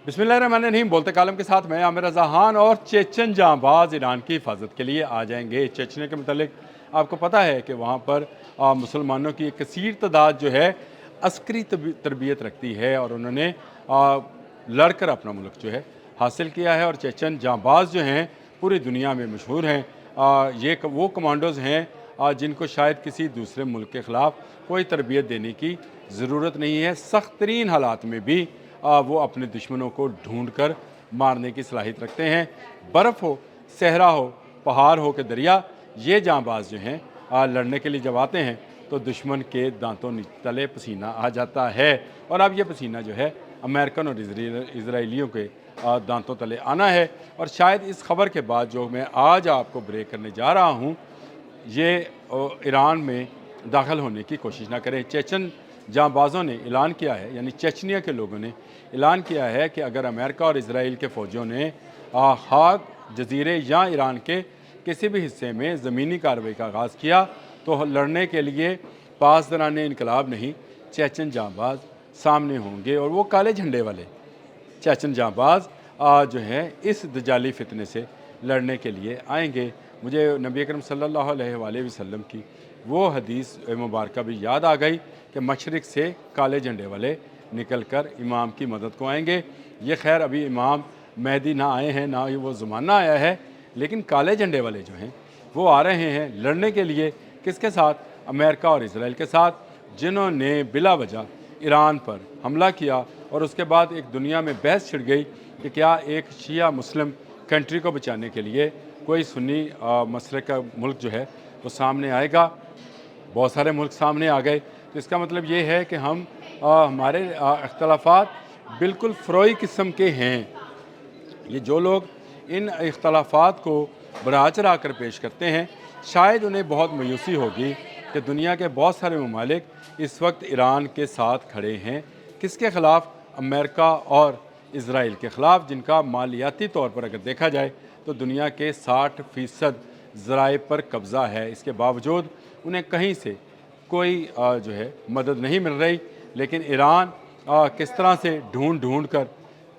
बिस्मिल्लाहिर्रहमानिर्रहीम। बोलते कालम के साथ मैं आमिर रज़ा खान और चेचन जांबाज ईरान की हिफाजत के लिए आ जाएंगे। चेचन्या के मतलब आपको पता है कि वहाँ पर मुसलमानों की एक कसीर तादाद जो है अस्करी तरबियत रखती है और उन्होंने लड़कर अपना मुल्क जो है हासिल किया है। और चेचन जांबाज जो हैं पूरी दुनिया में मशहूर हैं। ये वो कमांडोज़ हैं जिनको शायद किसी दूसरे मुल्क के ख़िलाफ़ कोई तरबियत देने की ज़रूरत नहीं है। सख्त तरीन हालात में भी वो अपने दुश्मनों को ढूंढ कर मारने की सलाहियत रखते हैं। बर्फ़ हो, सहरा हो, पहाड़ हो कि दरिया, ये जांबाज जो हैं लड़ने के लिए जब आते हैं तो दुश्मन के दांतों तले पसीना आ जाता है। और अब ये पसीना जो है अमेरिकन और इजराइलियों के दांतों तले आना है। और शायद इस खबर के बाद जो मैं आज आपको ब्रेक करने जा रहा हूँ, ये ईरान में दाखिल होने की कोशिश ना करें। चेचन जांबाज़ों ने ऐलान किया है, यानी चेचनिया के लोगों ने ऐलान किया है कि अगर अमेरिका और इजराइल के फ़ौजियों ने खाक जजीरे या ईरान के किसी भी हिस्से में ज़मीनी कार्रवाई का आगाज़ किया तो लड़ने के लिए पासदारान इनकलाब नहीं, चेचन जांबाज सामने होंगे। और वो काले झंडे वाले चेचन जांबाज जो हैं इस दजाली फितने से लड़ने के लिए आएंगे। मुझे नबी अकरम सल्लल्लाहु अलैहि वसल्लम की वो हदीस मुबारक भी याद आ गई कि मशरिक़ से काले झंडे वाले निकल कर इमाम की मदद को आएंगे। ये खैर अभी इमाम मेहदी ना आए हैं, ना ही वो ज़माना आया है, लेकिन काले झंडे वाले जो हैं वो आ रहे हैं लड़ने के लिए। किसके साथ? अमेरिका और इसराइल के साथ, जिन्होंने बिला वजह ईरान पर हमला किया। और उसके बाद एक दुनिया में बहस छिड़ गई कि क्या एक शिया मुस्लिम कंट्री को बचाने के लिए कोई सुन्नी मसले का मुल्क जो है वो सामने आएगा। बहुत सारे मुल्क सामने आ गए। तो इसका मतलब ये है कि हमारे इख्तलाफात बिल्कुल फ़रोई किस्म के हैं। ये जो लोग इन इख्तलाफात को बढ़ा चढ़ा कर पेश करते हैं, शायद उन्हें बहुत मायूसी होगी कि दुनिया के बहुत सारे ममालिक इस वक्त ईरान के साथ खड़े हैं। किसके ख़िलाफ़? अमेरिका और इसराइल के ख़िलाफ़, जिनका मालियाती तौर पर अगर देखा जाए तो दुनिया के 60% ज़राए पर कब्ज़ा है। इसके बावजूद उन्हें कहीं से कोई जो है मदद नहीं मिल रही। लेकिन ईरान किस तरह से ढूंढ ढूंढ कर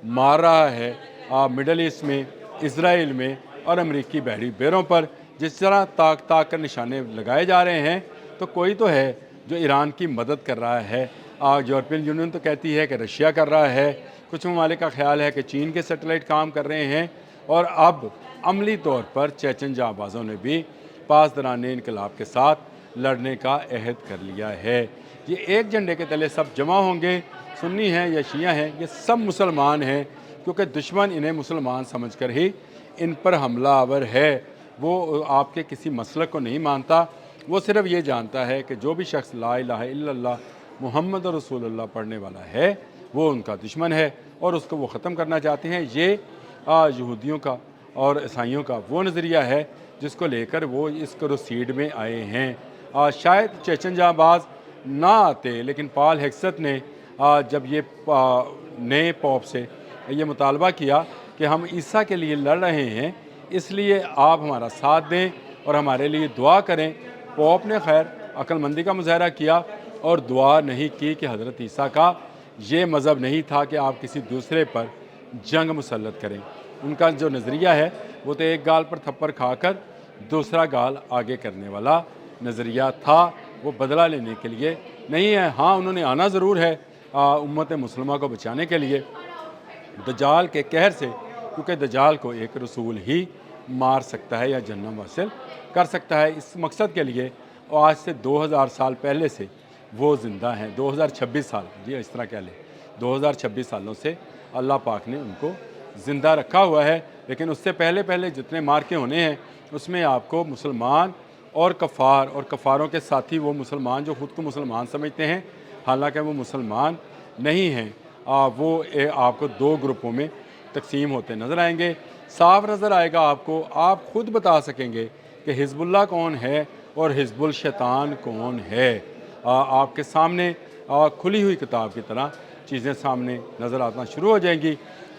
मार रहा है मिडल ईस्ट में, इसराइल में और अमरीकी बहरी बेरों पर। जिस तरह ताक ताक कर निशाने लगाए जा रहे हैं, तो कोई तो है जो ईरान की मदद कर रहा है। यूरोपियन यूनियन तो कहती है कि रशिया कर रहा है, कुछ ममालिक का ख्याल है कि चीन के सैटेलाइट काम कर रहे हैं। और अब अमली तौर पर चेचन जांबाज़ों ने भी पासदारान इनकलाब के साथ लड़ने का अहद कर लिया है। ये एक झंडे के तले सब जमा होंगे, सुन्नी हैं या शिया हैं, ये सब मुसलमान हैं, क्योंकि दुश्मन इन्हें मुसलमान समझकर ही इन पर हमलावर है। वो आपके किसी मसलक को नहीं मानता, वो सिर्फ ये जानता है कि जो भी शख्स ला इलाहा इल्लल्लाह मुहम्मद रसूलुल्लाह पढ़ने वाला है वो उनका दुश्मन है और उसको वो ख़त्म करना चाहते हैं। ये यहूदियों का और ईसाइयों का वो नज़रिया है जिसको लेकर वो इस क्रूसेड में आए हैं। शायद चेचन जांबाज ना आते, लेकिन पॉल हेक्सट ने जब ये नए पॉप से ये मुतालबा किया कि हम ईसा के लिए लड़ रहे हैं, इसलिए आप हमारा साथ दें और हमारे लिए दुआ करें। पॉप ने खैर अक्लमंदी का मुजाहरा किया और दुआ नहीं की कि हज़रत ईसा का ये मज़हब नहीं था कि आप किसी दूसरे पर जंग मुसल्लत करें। उनका जो नज़रिया है वो तो एक गाल पर थप्पड़ खाकर दूसरा गाल आगे करने वाला नज़रिया था, वो बदला लेने के लिए नहीं है। हाँ, उन्होंने आना ज़रूर है उम्मत मुसलमा को बचाने के लिए दजाल के कहर से, क्योंकि दजाल को एक रसूल ही मार सकता है या जन्नत हासिल कर सकता है। इस मकसद के लिए आज से 2000 साल पहले से वो ज़िंदा हैं। 2026 साल, जी इस तरह कह लें, 2026 सालों से अल्लाह पाक ने उनको ज़िंदा रखा हुआ है। लेकिन उससे पहले जितने मार्के होने हैं उसमें आपको मुसलमान और कफ़ारों के साथी वो मुसलमान जो ख़ुद को मुसलमान समझते हैं, हालांकि वो मुसलमान नहीं हैं, वो आपको दो ग्रुपों में तकसीम होते नज़र आएंगे। साफ नज़र आएगा आपको, आप ख़ुद बता सकेंगे कि हिज़्बुल्लाह कौन है और हिज़्बुल शैतान कौन है। आपके सामने खुली हुई किताब की तरह चीज़ें सामने नज़र आना शुरू हो जाएंगी।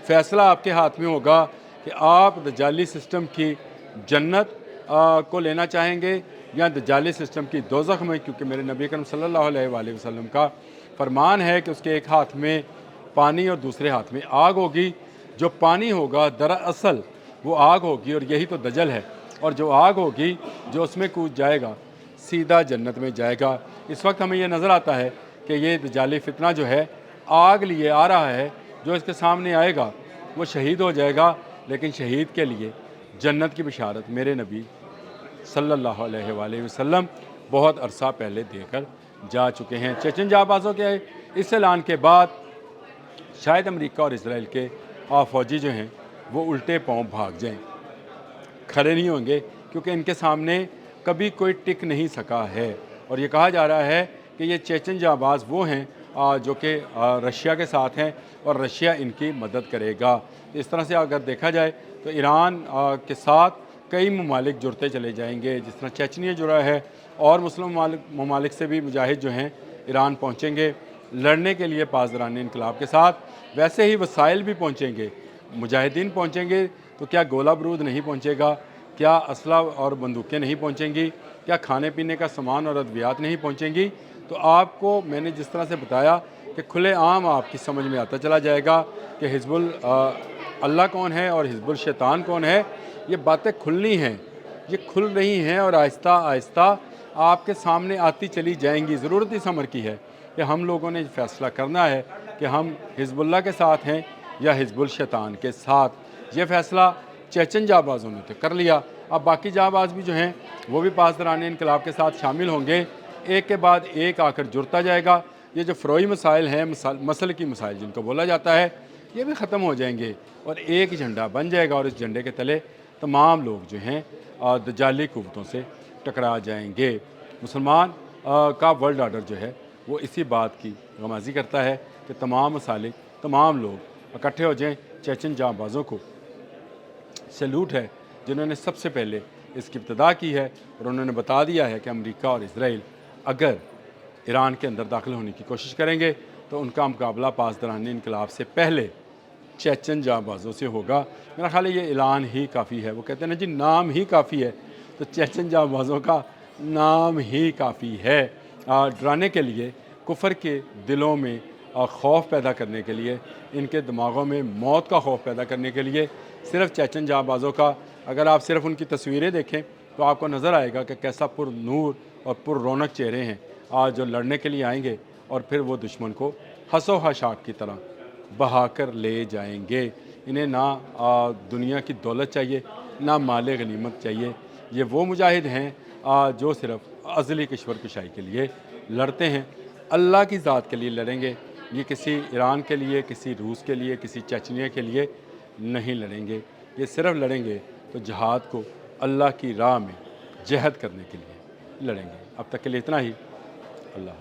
फ़ैसला आपके हाथ में होगा कि आप दजाली सिस्टम की जन्नत को लेना चाहेंगे या दजाली सिस्टम की दोज़ख में, क्योंकि मेरे नबी अकरम सल्लल्लाहु अलैहि वसल्लम का फरमान है कि उसके एक हाथ में पानी और दूसरे हाथ में आग होगी। जो पानी होगा दरअसल वो आग होगी और यही तो दजल है, और जो आग होगी जो उसमें कूद जाएगा सीधा जन्नत में जाएगा। इस वक्त हमें ये नज़र आता है कि ये दजाली फितना जो है आग लिए आ रहा है, जो इसके सामने आएगा वो शहीद हो जाएगा, लेकिन शहीद के लिए जन्नत की बिशारत मेरे नबी सल्लल्लाहु अलैहि वसल्लम बहुत अरसा पहले देकर जा चुके हैं। चेचन जाबाजों के इस ऐलान के बाद शायद अमेरिका और इसराइल के फ़ौजी जो हैं वो उल्टे पांव भाग जाएं, खड़े नहीं होंगे, क्योंकि इनके सामने कभी कोई टिक नहीं सका है। और ये कहा जा रहा है कि ये चेचन जाबाज वो हैं जो कि रशिया के साथ हैं और रशिया इनकी मदद करेगा। इस तरह से अगर देखा जाए तो ईरान के साथ कई ममालिक जुड़ते चले जाएंगे, जिस तरह चेचनिया जुड़ा है, और मुस्लिम ममालिक से भी मुजाहिद जो हैं ईरान पहुँचेंगे लड़ने के लिए पासदारान इनकलाब के साथ। वैसे ही वसाइल भी पहुँचेंगे, मुजाहिदीन पहुँचेंगे तो क्या गोला बारूद नहीं पहुँचेगा, क्या असला और बंदूकें नहीं पहुँचेंगी, क्या खाने पीने का सामान और अद्वियात नहीं पहुँचेंगी। तो आपको मैंने जिस तरह से बताया कि खुले आम आपकी समझ में आता चला जाएगा कि हिजबुल अल्लाह कौन है और हिजबुल शैतान कौन है। ये बातें खुलनी हैं, ये खुल रही हैं और आहिस्ता आहिस्ता आपके सामने आती चली जाएंगी। ज़रूरत इस अमर की है कि हम लोगों ने फ़ैसला करना है कि हम हिजबुल्लाह के साथ हैं या हिजबुल शैतान के साथ। ये फ़ैसला चेचन जाबाज़ों ने तो कर लिया, अब बाकी जाबाज भी जो हैं वो भी पासदारान इनकलाब के साथ शामिल होंगे। एक के बाद एक आकर जुड़ता जाएगा। ये जो फ़रोई मसाइल हैं, मसल की मसाइल जिनको बोला जाता है, ये भी ख़त्म हो जाएंगे और एक झंडा बन जाएगा, और इस झंडे के तले तमाम लोग जो हैं दजाली कुव्वतों से टकरा जाएंगे। मुसलमान का वर्ल्ड आर्डर जो है वो इसी बात की गमाज़ी करता है कि तमाम मसालिक, तमाम लोग इकट्ठे हो जाएं। चेचन जांबाज़ों को सैल्यूट है जिन्होंने सबसे पहले इसकी इब्तिदा की है, और उन्होंने बता दिया है कि अमेरिका और इसराइल अगर ईरान के अंदर दाखिल होने की कोशिश करेंगे तो उनका मुकाबला पासदारान इनकलाब से पहले चेचन जांबाज़ों से होगा। मेरा ख्याल है ये ऐलान ही काफ़ी है। वो कहते हैं ना जी, नाम ही काफ़ी है, तो चेचन जांबाज़ों का नाम ही काफ़ी है डराने के लिए, कुफर के दिलों में खौफ पैदा करने के लिए, इनके दिमागों में मौत का खौफ पैदा करने के लिए। सिर्फ चेचन जांबाज़ों का अगर आप सिर्फ उनकी तस्वीरें देखें तो आपको नज़र आएगा कि कैसा पुरनूर और पुररौनक चेहरे हैं आज जो लड़ने के लिए आएंगे, और फिर वो दुश्मन को हंसो हशाक की तरह बहाकर ले जाएंगे। इन्हें ना दुनिया की दौलत चाहिए, ना माल गनीमत चाहिए। ये वो मुजाहिद हैं जो सिर्फ अज़ली किश्वर कुशाई के लिए लड़ते हैं, अल्लाह की ज़ात के लिए लड़ेंगे। ये किसी ईरान के लिए, किसी रूस के लिए, किसी चेचनिया के लिए नहीं लड़ेंगे। ये सिर्फ लड़ेंगे तो जहाद को अल्लाह की राह में जहद करने के लिए लड़ेंगे। अब तक के लिए इतना ही। अल्लाह।